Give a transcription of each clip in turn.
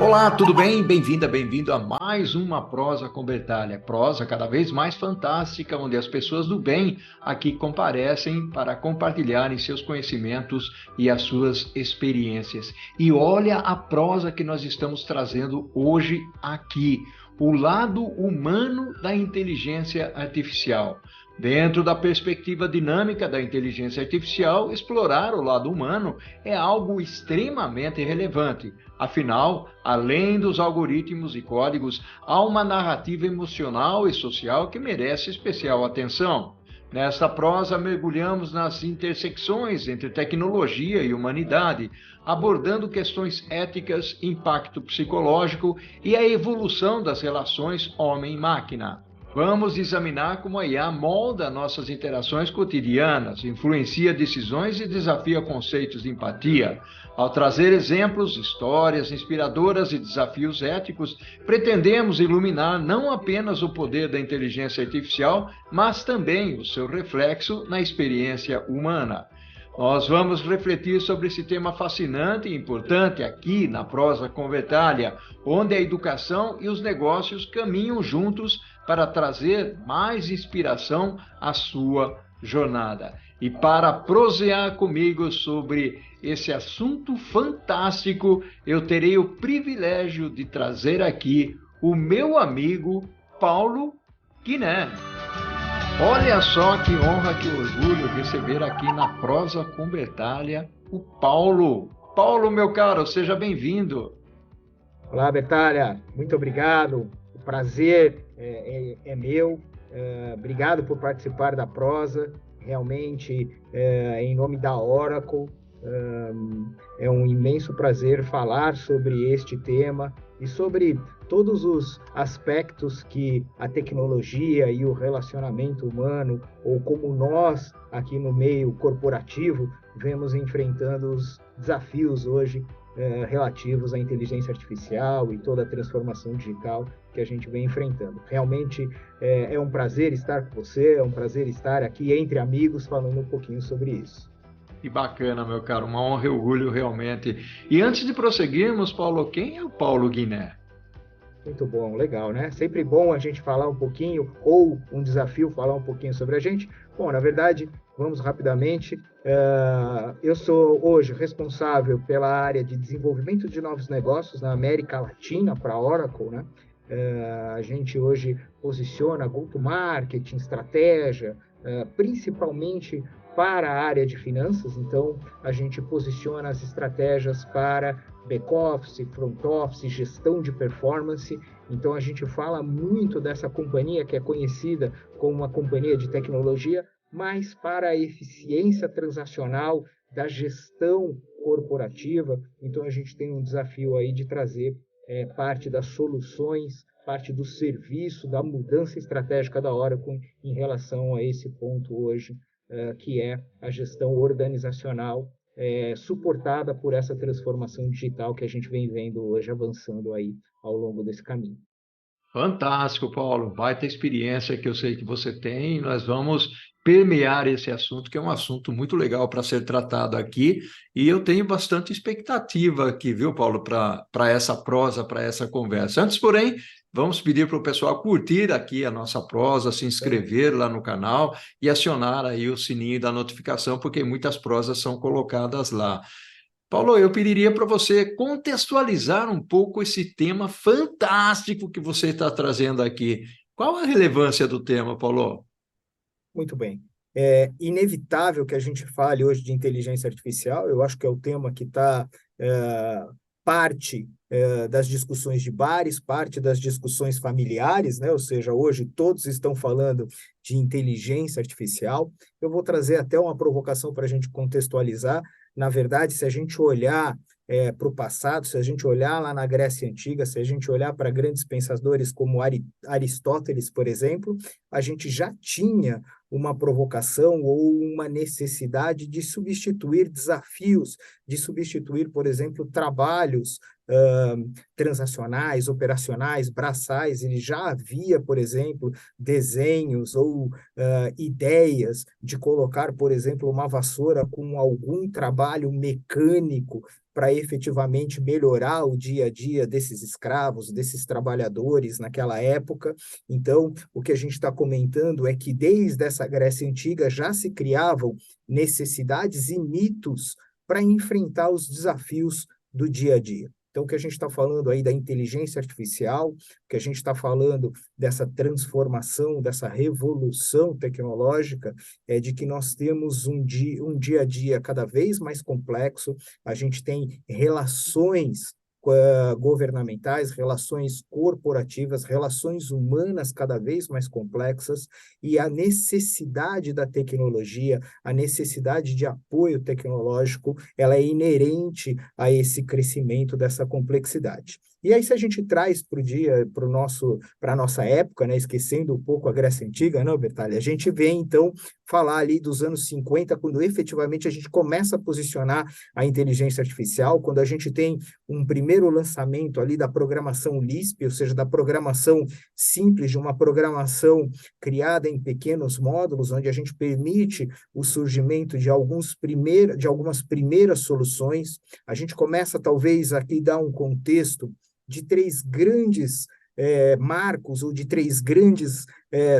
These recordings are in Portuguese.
Olá, tudo bem? Bem-vinda, bem-vindo a mais uma Prosa com Bertalha. Prosa cada vez mais fantástica, onde as pessoas do bem aqui comparecem para compartilharem seus conhecimentos e as suas experiências. E olha a prosa que nós estamos trazendo hoje aqui, o lado humano da inteligência artificial. Dentro da perspectiva dinâmica da inteligência artificial, explorar o lado humano é algo extremamente relevante. Afinal, além dos algoritmos e códigos, há uma narrativa emocional e social que merece especial atenção. Nesta prosa, mergulhamos nas intersecções entre tecnologia e humanidade, abordando questões éticas, impacto psicológico e a evolução das relações homem-máquina. Vamos examinar como a IA molda nossas interações cotidianas, influencia decisões e desafia conceitos de empatia. Ao trazer exemplos, histórias inspiradoras e desafios éticos, pretendemos iluminar não apenas o poder da inteligência artificial, mas também o seu reflexo na experiência humana. Nós vamos refletir sobre esse tema fascinante e importante aqui na Prosa Convertalha, onde a educação e os negócios caminham juntos para trazer mais inspiração à sua jornada. E para prosear comigo sobre esse assunto fantástico, eu terei o privilégio de trazer aqui o meu amigo Paulo Guiné. Olha só que honra, que orgulho receber aqui na Prosa com Bertalha o Paulo. Paulo, meu caro, seja bem-vindo. Olá, Bertalha, muito obrigado. O prazer é meu. Obrigado por participar da prosa. Realmente, em nome da Oracle, é um imenso prazer falar sobre este tema e sobre todos os aspectos que a tecnologia e o relacionamento humano, ou como nós, aqui no meio corporativo, vemos enfrentando os desafios hoje relativos à inteligência artificial e toda a transformação digital que a gente vem enfrentando. Realmente é um prazer estar com você, é um prazer estar aqui entre amigos falando um pouquinho sobre isso. Que bacana, meu caro, uma honra e orgulho realmente. E antes de prosseguirmos, Paulo, quem é o Paulo Guiné? Muito bom, legal, né? Sempre bom a gente falar um pouquinho, ou um desafio falar um pouquinho sobre a gente. Bom, na verdade, vamos rapidamente. Eu sou hoje responsável pela área de desenvolvimento de novos negócios na América Latina para a Oracle, né? A gente hoje posiciona go-to-marketing, estratégia, principalmente para a área de finanças. Então, a gente posiciona as estratégias para back-office, front-office, gestão de performance. Então, a gente fala muito dessa companhia que é conhecida como uma companhia de tecnologia, mas para a eficiência transacional da gestão corporativa. Então, a gente tem um desafio aí de trazer parte das soluções, parte do serviço, da mudança estratégica da Oracle em relação a esse ponto hoje, que é a gestão organizacional suportada por essa transformação digital que a gente vem vendo hoje avançando aí ao longo desse caminho. Fantástico, Paulo. Baita experiência que eu sei que você tem. Nós vamos permear esse assunto, que é um assunto muito legal para ser tratado aqui. E eu tenho bastante expectativa aqui, viu, Paulo, para essa prosa, para essa conversa. Antes, porém, vamos pedir para o pessoal curtir aqui a nossa prosa, se inscrever lá no canal e acionar aí o sininho da notificação, porque muitas prosas são colocadas lá. Paulo, eu pediria para você contextualizar um pouco esse tema fantástico que você está trazendo aqui. Qual a relevância do tema, Paulo? Muito bem. É inevitável que a gente fale hoje de inteligência artificial. Eu acho que é o tema que está parte das discussões de bares, parte das discussões familiares, né? Ou seja, hoje todos estão falando de inteligência artificial. Eu vou trazer até uma provocação para a gente contextualizar. Na verdade, se a gente olhar para o passado, se a gente olhar lá na Grécia Antiga, se a gente olhar para grandes pensadores como Aristóteles, por exemplo, a gente já tinha uma provocação ou uma necessidade de substituir desafios, de substituir, por exemplo, trabalhos transacionais, operacionais, braçais. Ele já havia, por exemplo, desenhos ou ideias de colocar, por exemplo, uma vassoura com algum trabalho mecânico para efetivamente melhorar o dia a dia desses escravos, desses trabalhadores naquela época. Então, o que a gente está comentando é que desde essa Grécia Antiga já se criavam necessidades e mitos para enfrentar os desafios do dia a dia. Então, o que a gente está falando aí da inteligência artificial, o que a gente está falando dessa transformação, dessa revolução tecnológica, é de que nós temos um dia a dia cada vez mais complexo, a gente tem relações governamentais, relações corporativas, relações humanas cada vez mais complexas, e a necessidade da tecnologia, a necessidade de apoio tecnológico, ela é inerente a esse crescimento dessa complexidade. E aí, se a gente traz para a nossa época, né, esquecendo um pouco a Grécia Antiga, não, Bertaglia, a gente vem, então, falar ali dos anos 50, quando efetivamente a gente começa a posicionar a inteligência artificial, quando a gente tem um primeiro lançamento ali da programação Lisp, ou seja, da programação simples, de uma programação criada em pequenos módulos, onde a gente permite o surgimento de algumas primeiras soluções. A gente começa, talvez, aqui dar um contexto de três grandes marcos ou de três grandes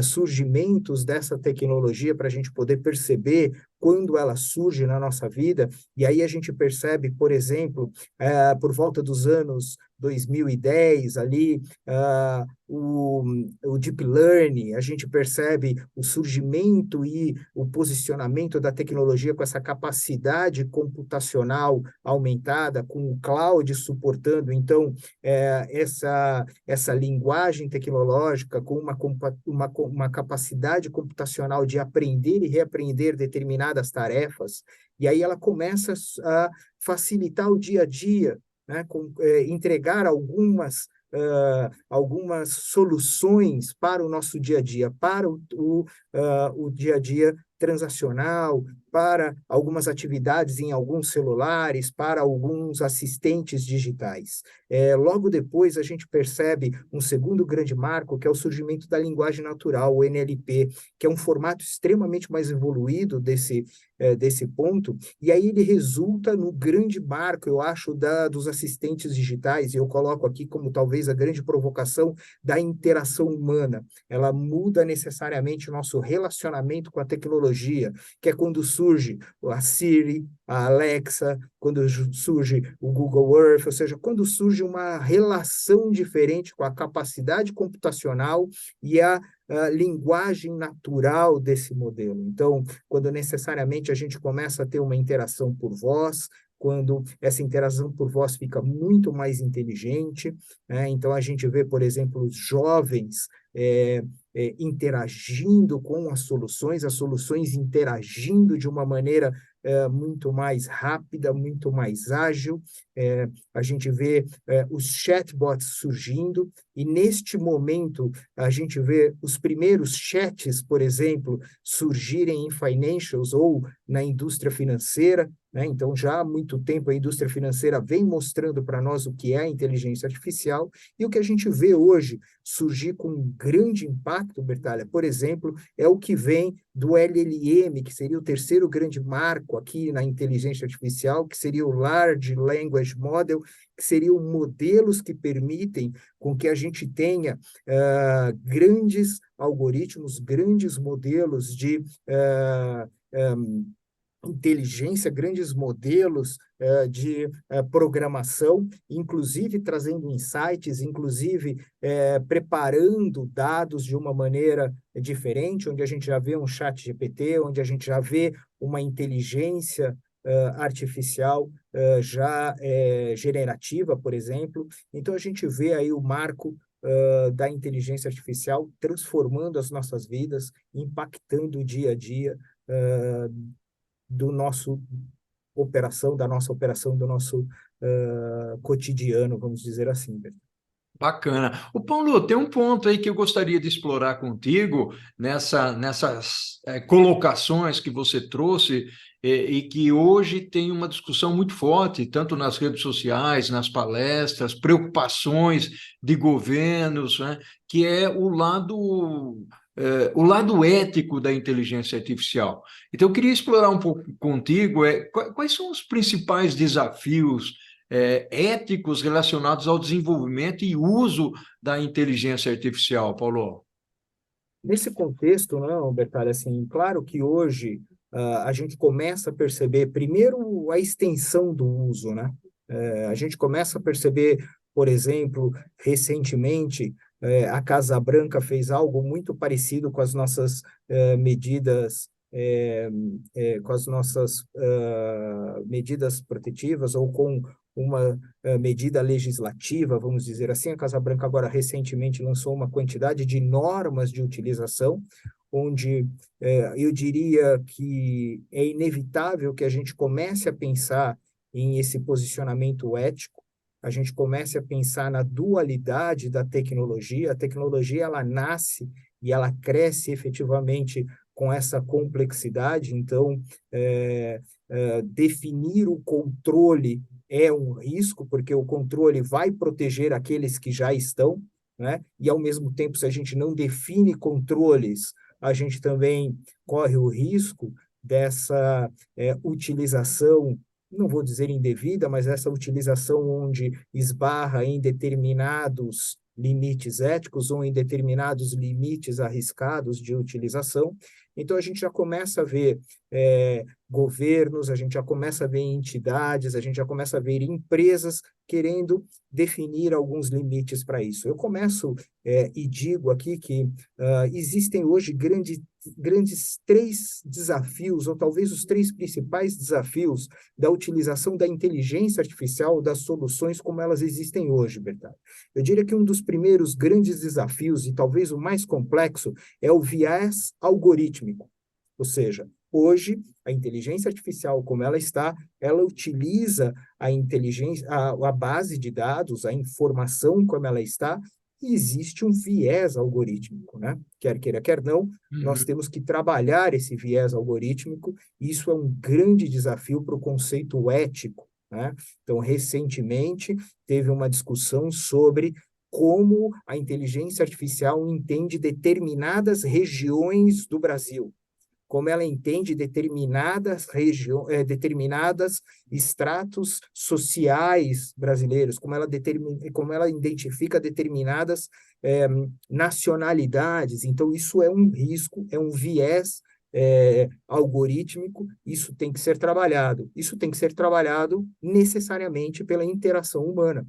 surgimentos dessa tecnologia para a gente poder perceber quando ela surge na nossa vida. E aí a gente percebe, por exemplo, por volta dos anos 2010, ali, o Deep Learning, a gente percebe o surgimento e o posicionamento da tecnologia com essa capacidade computacional aumentada, com o cloud suportando, então, essa linguagem tecnológica com uma capacidade computacional de aprender e reaprender determinadas tarefas, e aí ela começa a facilitar o dia a dia, né, entregar algumas soluções para o nosso dia a dia, para o dia a dia transacional, para algumas atividades em alguns celulares, para alguns assistentes digitais. Logo depois, a gente percebe um segundo grande marco, que é o surgimento da linguagem natural, o NLP, que é um formato extremamente mais evoluído desse ponto, e aí ele resulta no grande marco, eu acho, dos assistentes digitais, e eu coloco aqui como talvez a grande provocação da interação humana. Ela muda necessariamente o nosso relacionamento com a tecnologia, que é quando surge a Siri, a Alexa, quando surge o Google Earth, ou seja, quando surge uma relação diferente com a capacidade computacional e a linguagem natural desse modelo. Então, quando necessariamente a gente começa a ter uma interação por voz, quando essa interação por voz fica muito mais inteligente, né? Então a gente vê, por exemplo, os jovens interagindo com as soluções interagindo de uma maneira muito mais rápida, muito mais ágil. A gente vê os chatbots surgindo, e neste momento a gente vê os primeiros chats, por exemplo, surgirem em financials ou na indústria financeira, né? Então, já há muito tempo a indústria financeira vem mostrando para nós o que é a inteligência artificial, e o que a gente vê hoje surgir com um grande impacto, Bertaglia, por exemplo, é o que vem do LLM, que seria o terceiro grande marco aqui na inteligência artificial, que seria o Large Language Model, que seriam modelos que permitem com que a gente tenha grandes algoritmos, grandes modelos de inteligência, grandes modelos de programação, inclusive trazendo insights, inclusive preparando dados de uma maneira diferente, onde a gente já vê um chat GPT, onde a gente já vê uma inteligência artificial já generativa, por exemplo. Então, a gente vê aí o marco da inteligência artificial transformando as nossas vidas, impactando o dia a dia do nosso da nossa operação, do nosso cotidiano, vamos dizer assim. Bacana. O Paulo, tem um ponto aí que eu gostaria de explorar contigo nessas colocações que você trouxe e que hoje tem uma discussão muito forte, tanto nas redes sociais, nas palestras, preocupações de governos, né, que é o lado ético da inteligência artificial. Então, eu queria explorar um pouco contigo quais são os principais desafios éticos relacionados ao desenvolvimento e uso da inteligência artificial, Paulo? Nesse contexto, não, Bertalho, assim, claro que hoje a gente começa a perceber, primeiro, a extensão do uso, né? A gente começa a perceber, por exemplo, recentemente, a Casa Branca fez algo muito parecido com as nossas medidas, com as nossas medidas protetivas ou com uma medida legislativa, vamos dizer assim. A Casa Branca agora recentemente lançou uma quantidade de normas de utilização, onde eu diria que é inevitável que a gente comece a pensar em esse posicionamento ético, a gente comece a pensar na dualidade da tecnologia. A tecnologia, ela nasce e ela cresce efetivamente com essa complexidade. Então, definir o controle é um risco, porque o controle vai proteger aqueles que já estão, né? E, ao mesmo tempo, se a gente não define controles, a gente também corre o risco dessa utilização, não vou dizer indevida, mas essa utilização onde esbarra em determinados limites éticos ou em determinados limites arriscados de utilização. Então, a gente já começa a ver governos, a gente já começa a ver entidades, a gente já começa a ver empresas querendo definir alguns limites para isso. Eu começo e digo aqui que existem hoje grandes três desafios, ou talvez os três principais desafios da utilização da inteligência artificial, das soluções como elas existem hoje, Bertão. Eu diria que um dos primeiros grandes desafios, e talvez o mais complexo, é o viés algorítmico. Ou seja, hoje, a inteligência artificial, como ela está, ela utiliza a inteligência, a base de dados, a informação como ela está, e existe um viés algorítmico, né? Quer queira, quer não, nós Uhum. temos que trabalhar esse viés algorítmico, e isso é um grande desafio para o conceito ético, né? Então, recentemente, teve uma discussão sobre como a inteligência artificial entende determinadas regiões do Brasil, como ela entende determinadas regiões, determinadas estratos sociais brasileiros, como ela identifica determinadas nacionalidades. Então, isso é um risco, é um viés algorítmico, isso tem que ser trabalhado. Isso tem que ser trabalhado necessariamente pela interação humana.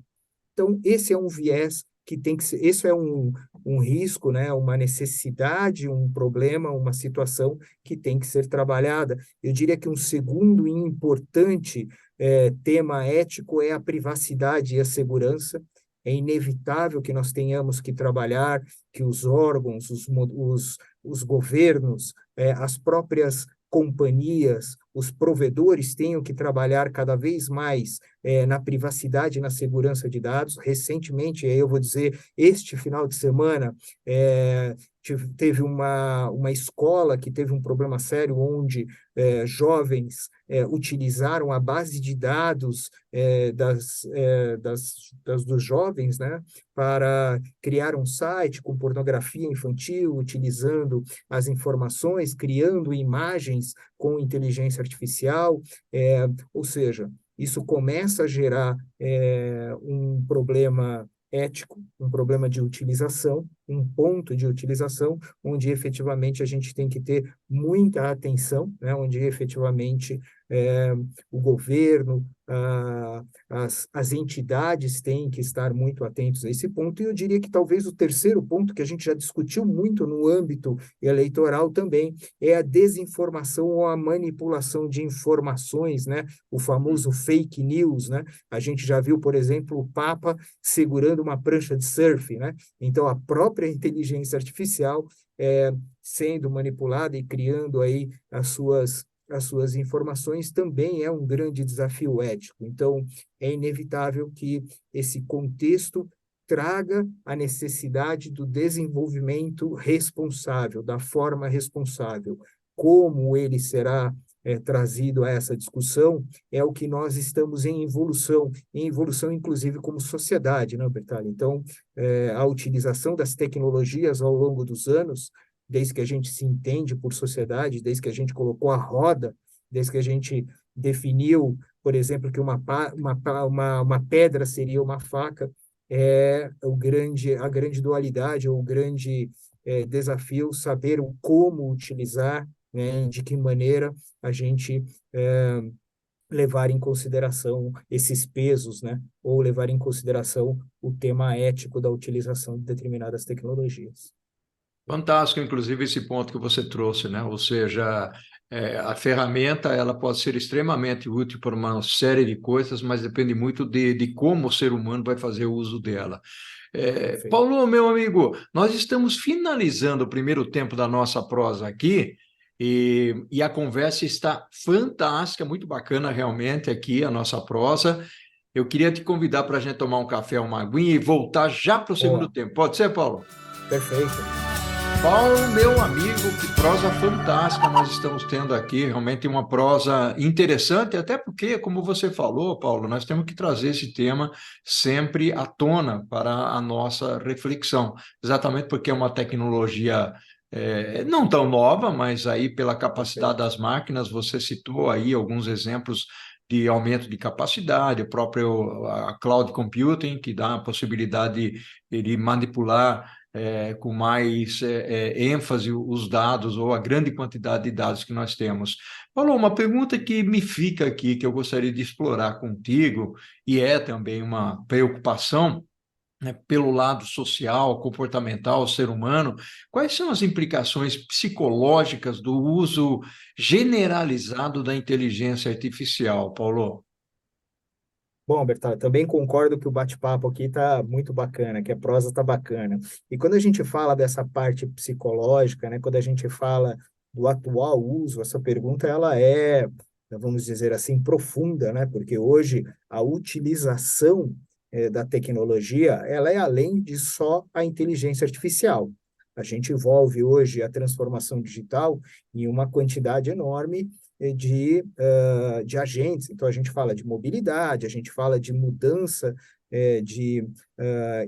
Então, esse é um viés que tem que ser, esse é um risco, né, uma necessidade, um problema, uma situação que tem que ser trabalhada. Eu diria que um segundo e importante tema ético é a privacidade e a segurança. É inevitável que nós tenhamos que trabalhar, que os órgãos, os governos, as próprias companhias, os provedores tenham que trabalhar cada vez mais na privacidade e na segurança de dados. Recentemente, eu vou dizer, este final de semana, teve uma escola que teve um problema sério onde jovens utilizaram a base de dados dos jovens, né, para criar um site com pornografia infantil, utilizando as informações, criando imagens com inteligência artificial, ou seja, isso começa a gerar um problema ético, um problema de utilização, um ponto de utilização, onde efetivamente a gente tem que ter muita atenção, né? Onde efetivamente o governo, as entidades têm que estar muito atentos a esse ponto. E eu diria que talvez o terceiro ponto, que a gente já discutiu muito no âmbito eleitoral também, é a desinformação ou a manipulação de informações, né? O famoso fake news, né? A gente já viu, por exemplo, o Papa segurando uma prancha de surf, né? Então, a própria inteligência artificial sendo manipulada e criando aí as suas informações também é um grande desafio ético. Então, é inevitável que esse contexto traga a necessidade do desenvolvimento responsável, da forma responsável. Como ele será trazido a essa discussão é o que nós estamos em evolução inclusive como sociedade, né, Bertale? Então, a utilização das tecnologias ao longo dos anos, desde que a gente se entende por sociedade, desde que a gente colocou a roda, desde que a gente definiu, por exemplo, que uma pedra seria uma faca, a grande dualidade, ou o grande desafio, saber o como utilizar, né, de que maneira a gente levar em consideração esses pesos, né, ou levar em consideração o tema ético da utilização de determinadas tecnologias. Fantástico, inclusive, esse ponto que você trouxe, né? Ou seja, a ferramenta ela pode ser extremamente útil para uma série de coisas, mas depende muito de como o ser humano vai fazer o uso dela. Perfeito. Paulo, meu amigo, nós estamos finalizando o primeiro tempo da nossa prosa aqui, e a conversa está fantástica, muito bacana realmente aqui, a nossa prosa. Eu queria te convidar para a gente tomar um café, uma aguinha e voltar já para o segundo Boa, tempo. Pode ser, Paulo? perfeito. Paulo, meu amigo, que prosa fantástica nós estamos tendo aqui, realmente uma prosa interessante, até porque, como você falou, Paulo, nós temos que trazer esse tema sempre à tona para a nossa reflexão, exatamente porque é uma tecnologia não tão nova, mas aí pela capacidade Perfeito. das máquinas, você citou aí alguns exemplos de aumento de capacidade, o próprio a cloud computing, que dá a possibilidade de manipular com mais ênfase os dados ou a grande quantidade de dados que nós temos. Paulo, uma pergunta que me fica aqui, que eu gostaria de explorar contigo, e é também uma preocupação, né, pelo lado social, comportamental, ser humano, quais são as implicações psicológicas do uso generalizado da inteligência artificial, Paulo? Bom, Bertal, também concordo que o bate-papo aqui está muito bacana, que a prosa está bacana. E quando a gente fala dessa parte psicológica, né, quando a gente fala do atual uso, essa pergunta ela vamos dizer assim, profunda, né, porque hoje a utilização da tecnologia ela é além de só a inteligência artificial. A gente envolve hoje a transformação digital em uma quantidade enorme de agentes. Então, a gente fala de mobilidade, a gente fala de mudança de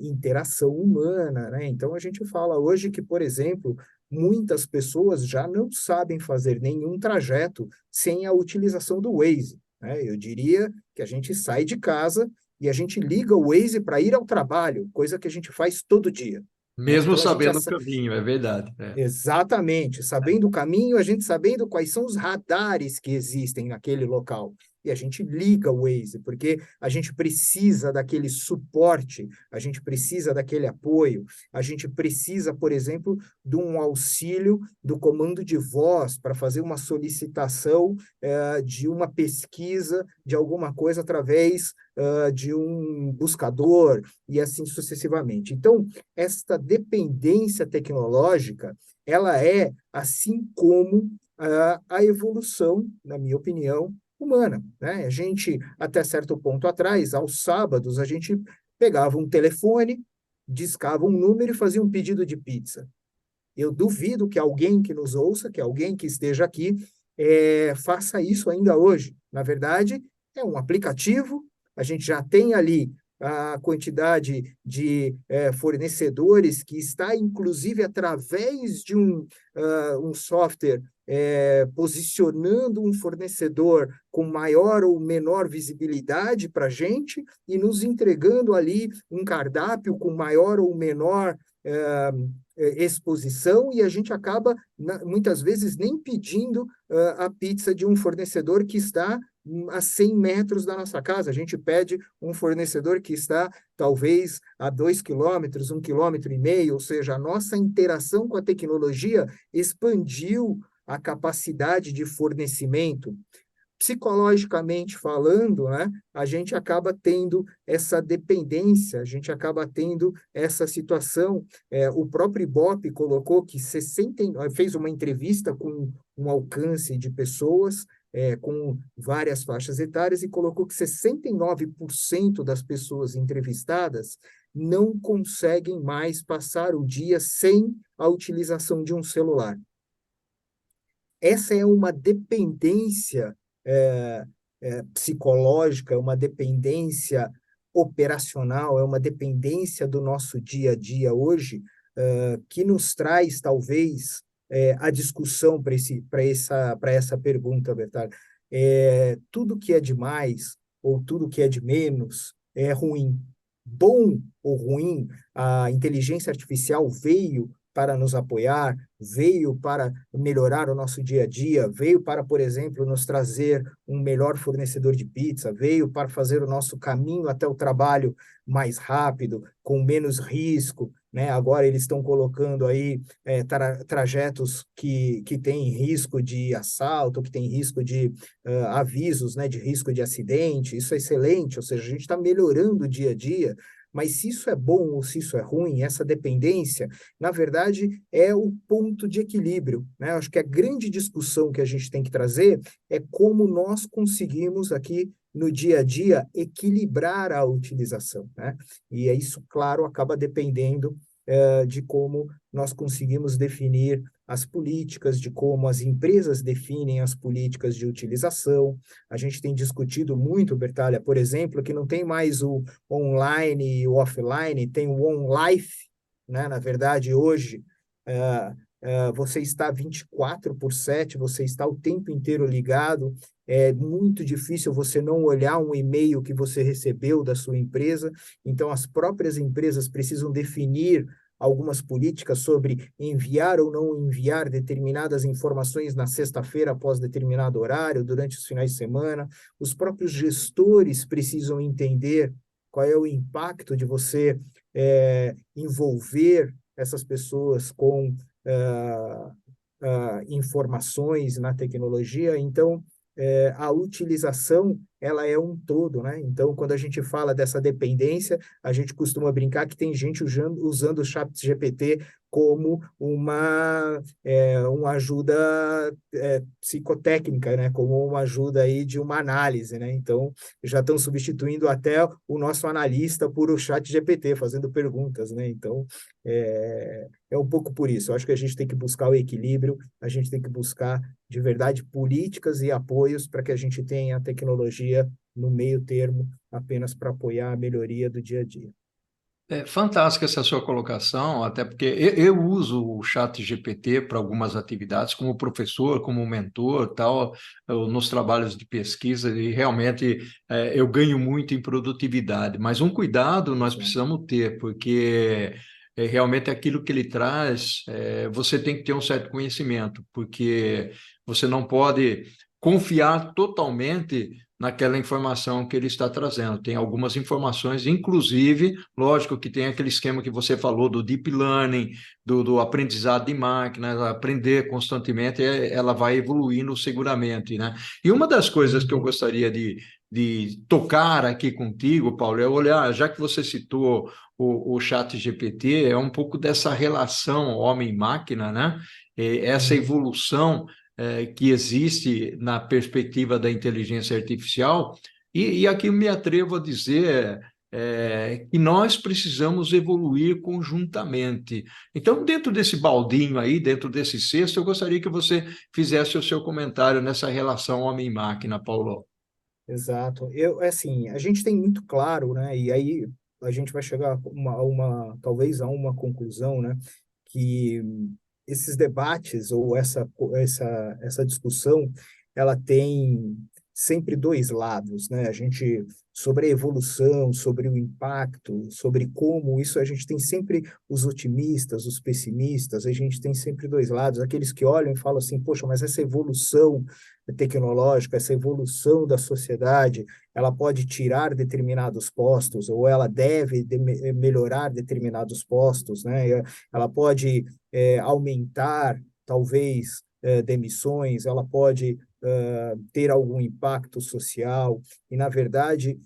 interação humana, né? Então, a gente fala hoje que, por exemplo, muitas pessoas já não sabem fazer nenhum trajeto sem a utilização do Waze, né? Eu diria que a gente sai de casa e a gente liga o Waze para ir ao trabalho, coisa que a gente faz todo dia, né? Mesmo Então, a gente sabendo o caminho, é verdade. exatamente, sabendo o caminho, a gente sabendo quais são os radares que existem naquele local. E a gente liga o Waze, porque a gente precisa daquele suporte, a gente precisa daquele apoio, a gente precisa, por exemplo, de um auxílio do comando de voz para fazer uma solicitação de uma pesquisa de alguma coisa através de um buscador e assim sucessivamente. Então, esta dependência tecnológica, ela é, assim como a evolução, na minha opinião, humana, né? A gente, até certo ponto atrás, aos sábados, a gente pegava um telefone, discava um número e fazia um pedido de pizza. Eu duvido que alguém que nos ouça, que alguém que esteja aqui, faça isso ainda hoje. Na verdade, é um aplicativo, a gente já tem ali a quantidade de fornecedores que está, inclusive, através de um software posicionando um fornecedor com maior ou menor visibilidade para a gente e nos entregando ali um cardápio com maior ou menor exposição, e a gente acaba, muitas vezes, nem pedindo a pizza de um fornecedor que está a 100 metros da nossa casa. A gente pede um fornecedor que está, talvez, a 2 quilômetros, 1,5 quilômetros, ou seja, a nossa interação com a tecnologia expandiu a capacidade de fornecimento. Psicologicamente falando, né, a gente acaba tendo essa dependência, a gente acaba tendo essa situação. O próprio Ibope colocou que fez uma entrevista com um alcance de pessoas com várias faixas etárias, e colocou que 69% das pessoas entrevistadas não conseguem mais passar o dia sem a utilização de um celular. Essa é uma dependência psicológica, uma dependência operacional, é uma dependência do nosso dia a dia hoje, que nos traz, talvez, a discussão para essa pergunta, Bertal. Tudo que é demais ou tudo que é de menos é ruim. Bom ou ruim, a inteligência artificial veio para nos apoiar, veio para melhorar o nosso dia a dia, veio para, por exemplo, nos trazer um melhor fornecedor de pizza, veio para fazer o nosso caminho até o trabalho mais rápido, com menos risco, né? Agora eles estão colocando aí trajetos que têm risco de assalto, que têm risco de avisos, né, de risco de acidente. Isso é excelente, ou seja, a gente está melhorando o dia a dia, mas se isso é bom ou se isso é ruim, essa dependência, na verdade, é o ponto de equilíbrio, né? Acho que a grande discussão que a gente tem que trazer é como nós conseguimos aqui no dia a dia equilibrar a utilização, né? E isso, claro, acaba dependendo de como nós conseguimos definir as políticas, de como as empresas definem as políticas de utilização. A gente tem discutido muito, Bertalha, por exemplo, que não tem mais o online e o offline, tem o on-life, né? Na verdade, hoje, você está 24/7, você está o tempo inteiro ligado, é muito difícil você não olhar um e-mail que você recebeu da sua empresa, então as próprias empresas precisam definir algumas políticas sobre enviar ou não enviar determinadas informações na sexta-feira após determinado horário, durante os finais de semana. Os próprios gestores precisam entender qual é o impacto de você envolver essas pessoas com informações na tecnologia. Então, a utilização ela é um todo, né? Então, quando a gente fala dessa dependência, a gente costuma brincar que tem gente usando o chat GPT como uma ajuda psicotécnica, né? Como uma ajuda aí de uma análise, né? Então, já estão substituindo até o nosso analista por o chat GPT, fazendo perguntas, né? Então, é um pouco por isso. Eu acho que a gente tem que buscar o equilíbrio, a gente tem que buscar, de verdade, políticas e apoios para que a gente tenha a tecnologia no meio termo, apenas para apoiar a melhoria do dia a dia. É fantástica essa sua colocação, até porque eu uso o chat GPT para algumas atividades, como professor, como mentor, tal, nos trabalhos de pesquisa, e realmente eu ganho muito em produtividade. Mas um cuidado nós precisamos ter, porque realmente aquilo que ele traz, você tem que ter um certo conhecimento, porque você não pode confiar totalmente naquela informação que ele está trazendo. Tem algumas informações, inclusive, lógico que tem aquele esquema que você falou do deep learning, do aprendizado de máquina, aprender constantemente, ela vai evoluindo seguramente, né? E uma das coisas que eu gostaria de tocar aqui contigo, Paulo, é olhar, já que você citou o chat GPT, é um pouco dessa relação homem-máquina, né? Essa evolução que existe na perspectiva da inteligência artificial, e aqui eu me atrevo a dizer que nós precisamos evoluir conjuntamente. Então, dentro desse baldinho aí, dentro desse cesto, eu gostaria que você fizesse o seu comentário nessa relação homem-máquina, Paulo. Exato. Assim, a gente tem muito claro, né? E aí a gente vai chegar talvez a uma conclusão, né? Que esses debates ou essa discussão, ela tem sempre dois lados, né? A gente sobre a evolução, sobre o impacto, sobre como isso a gente tem sempre os otimistas, os pessimistas, a gente tem sempre dois lados, aqueles que olham e falam assim, poxa, mas essa evolução tecnológica, essa evolução da sociedade, ela pode tirar determinados postos ou ela deve melhorar determinados postos, né? Ela pode aumentar, talvez, demissões, ela pode ter algum impacto social, e, na verdade,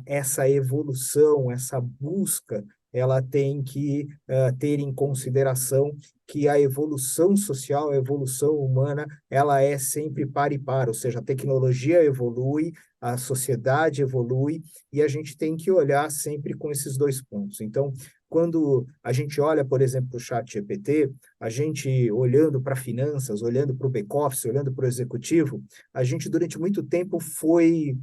essa evolução, essa busca, ela tem que ter em consideração que a evolução social, a evolução humana, ela é sempre par e par, ou seja, a tecnologia evolui, a sociedade evolui, e a gente tem que olhar sempre com esses dois pontos. Então, quando a gente olha, por exemplo, o chat GPT, a gente olhando para finanças, olhando para o back-office, olhando para o executivo, a gente durante muito tempo foi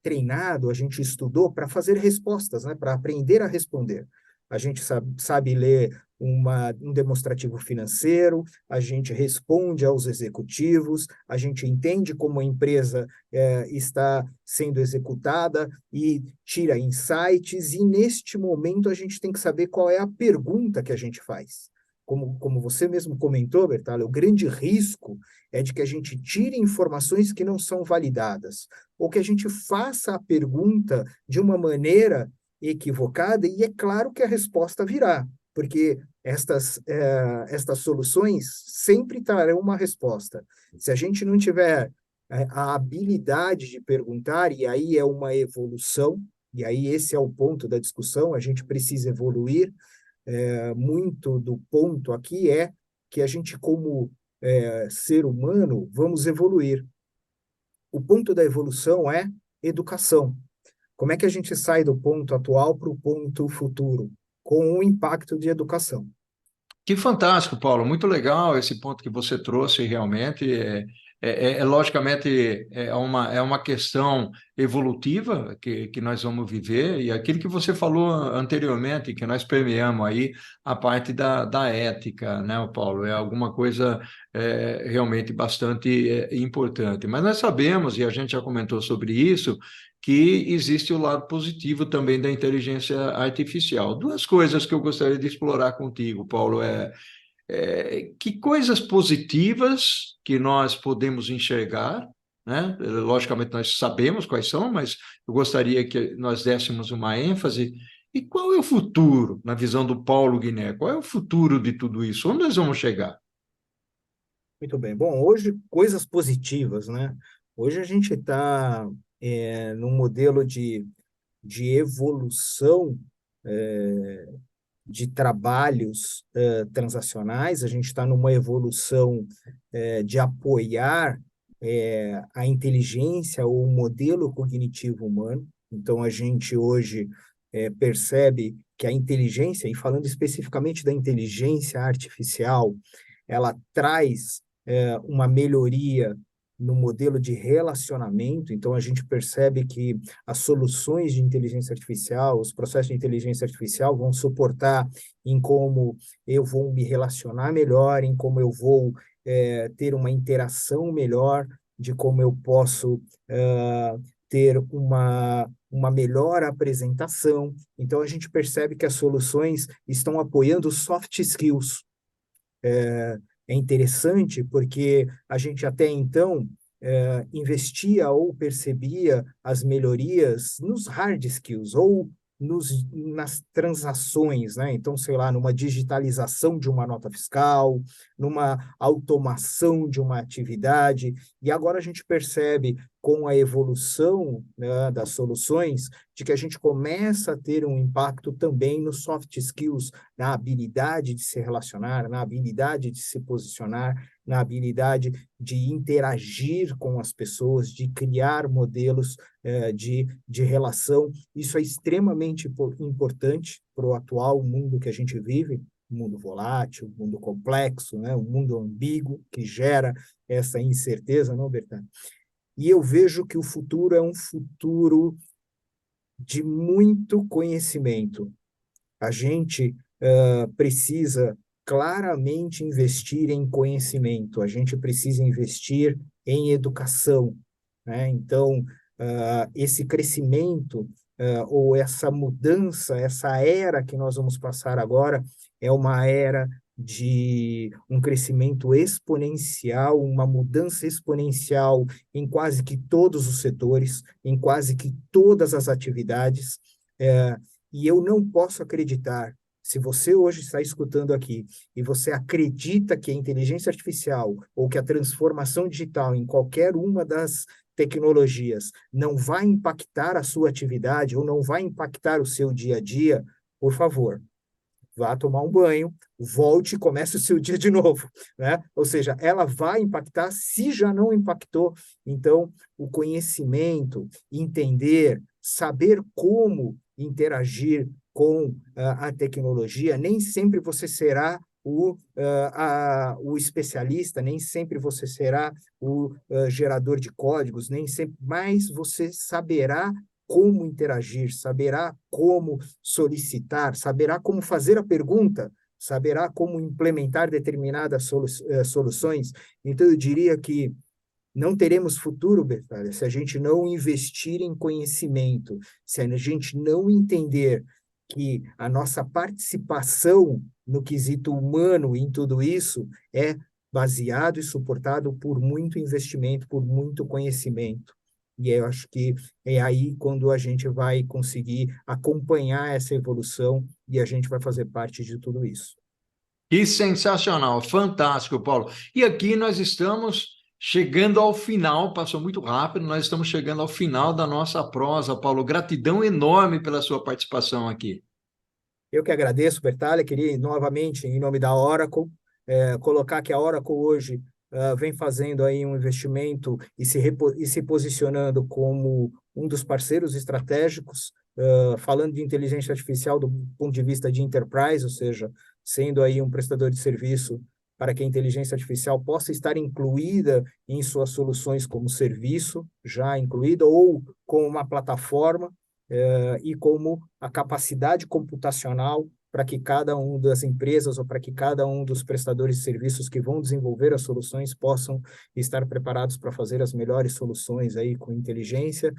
treinado, a gente estudou para fazer respostas, né, para aprender a responder. A gente sabe ler um demonstrativo financeiro, a gente responde aos executivos, a gente entende como a empresa está sendo executada e tira insights, e neste momento a gente tem que saber qual é a pergunta que a gente faz. Como você mesmo comentou, Bertale, o grande risco é de que a gente tire informações que não são validadas, ou que a gente faça a pergunta de uma maneira equivocada, e é claro que a resposta virá, porque estas soluções sempre trarão uma resposta. Se a gente não tiver a habilidade de perguntar, e aí é uma evolução, e aí esse é o ponto da discussão, a gente precisa evoluir, muito do ponto aqui é que a gente, como ser humano, vamos evoluir. O ponto da evolução é educação. Como é que a gente sai do ponto atual para o ponto futuro? Com o impacto de educação. Que fantástico, Paulo. Muito legal esse ponto que você trouxe realmente. Logicamente é uma questão evolutiva que nós vamos viver, e aquilo que você falou anteriormente, que nós permeamos aí a parte da ética, né, Paulo? É alguma coisa realmente bastante importante. Mas nós sabemos, e a gente já comentou sobre isso, que existe o lado positivo também da inteligência artificial. Duas coisas que eu gostaria de explorar contigo, Paulo, que coisas positivas que nós podemos enxergar, né? Logicamente nós sabemos quais são, mas eu gostaria que nós dessemos uma ênfase. E qual é o futuro, na visão do Paulo Guiné? Qual é o futuro de tudo isso? Onde nós vamos chegar? Muito bem. Bom, hoje, coisas positivas, né? Hoje a gente está num modelo de evolução de trabalhos transacionais, a gente está numa evolução de apoiar a inteligência ou o modelo cognitivo humano. Então, a gente hoje percebe que a inteligência, e falando especificamente da inteligência artificial, ela traz uma melhoria no modelo de relacionamento. Então, a gente percebe que as soluções de inteligência artificial, os processos de inteligência artificial vão suportar em como eu vou me relacionar melhor, em como eu vou ter uma interação melhor, de como eu posso ter uma melhor apresentação. Então, a gente percebe que as soluções estão apoiando soft skills. É interessante porque a gente até então investia ou percebia as melhorias nos hard skills ou nas transações, né? Então, sei lá, numa digitalização de uma nota fiscal, numa automação de uma atividade, e agora a gente percebe com a evolução, né, das soluções, de que a gente começa a ter um impacto também nos soft skills, na habilidade de se relacionar, na habilidade de se posicionar, na habilidade de interagir com as pessoas, de criar modelos de relação. Isso é extremamente importante para o atual mundo que a gente vive, um mundo volátil, um mundo complexo, né? Um mundo ambíguo, que gera essa incerteza, não, Bertani? E eu vejo que o futuro é um futuro de muito conhecimento. A gente precisa claramente investir em conhecimento, a gente precisa investir em educação, né? Então, esse crescimento ou essa mudança, essa era que nós vamos passar agora, é uma era de um crescimento exponencial, uma mudança exponencial em quase que todos os setores, em quase que todas as atividades, e eu não posso acreditar, se você hoje está escutando aqui e você acredita que a inteligência artificial ou que a transformação digital em qualquer uma das tecnologias não vai impactar a sua atividade ou não vai impactar o seu dia a dia, por favor, vá tomar um banho, volte e comece o seu dia de novo, né? Ou seja, ela vai impactar se já não impactou. Então, o conhecimento, entender, saber como interagir com a tecnologia, nem sempre você será o especialista, nem sempre você será o gerador de códigos, nem sempre, mas você saberá como interagir, saberá como solicitar, saberá como fazer a pergunta, saberá como implementar determinadas soluções. Então, eu diria que não teremos futuro, Bertalha, se a gente não investir em conhecimento, se a gente não entender que a nossa participação no quesito humano em tudo isso é baseado e suportado por muito investimento, por muito conhecimento. E eu acho que é aí quando a gente vai conseguir acompanhar essa evolução e a gente vai fazer parte de tudo isso. Que sensacional, fantástico, Paulo. E aqui nós estamos chegando ao final, passou muito rápido, nós estamos chegando ao final da nossa prosa, Paulo. Gratidão enorme pela sua participação aqui. Eu que agradeço, Bertalha, queria novamente, em nome da Oracle, colocar que a Oracle hoje vem fazendo aí um investimento e se posicionando como um dos parceiros estratégicos, falando de inteligência artificial do ponto de vista de enterprise, ou seja, sendo aí um prestador de serviço para que a inteligência artificial possa estar incluída em suas soluções como serviço, já incluída, ou como uma plataforma, e como a capacidade computacional para que cada um das empresas ou para que cada um dos prestadores de serviços que vão desenvolver as soluções possam estar preparados para fazer as melhores soluções aí com inteligência.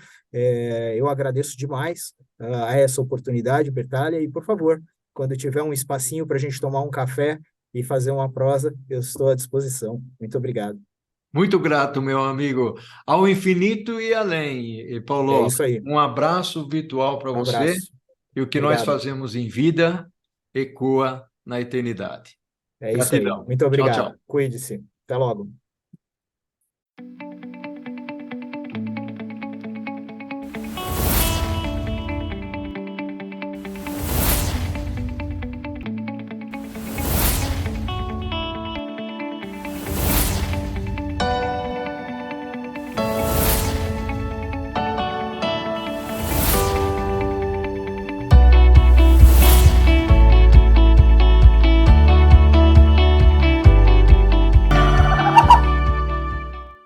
Eu agradeço demais a essa oportunidade, Bertalha, e por favor, quando tiver um espacinho para a gente tomar um café e fazer uma prosa, eu estou à disposição. Muito obrigado. Muito grato, meu amigo. Ao infinito e além. E, É Paulo, isso aí. um abraço virtual para Um você. abraço. E o que nós Obrigado. fazemos em vida ecoa na eternidade. É isso aí. Gratidão. Muito Tchau, obrigado. tchau. Cuide-se. Até logo.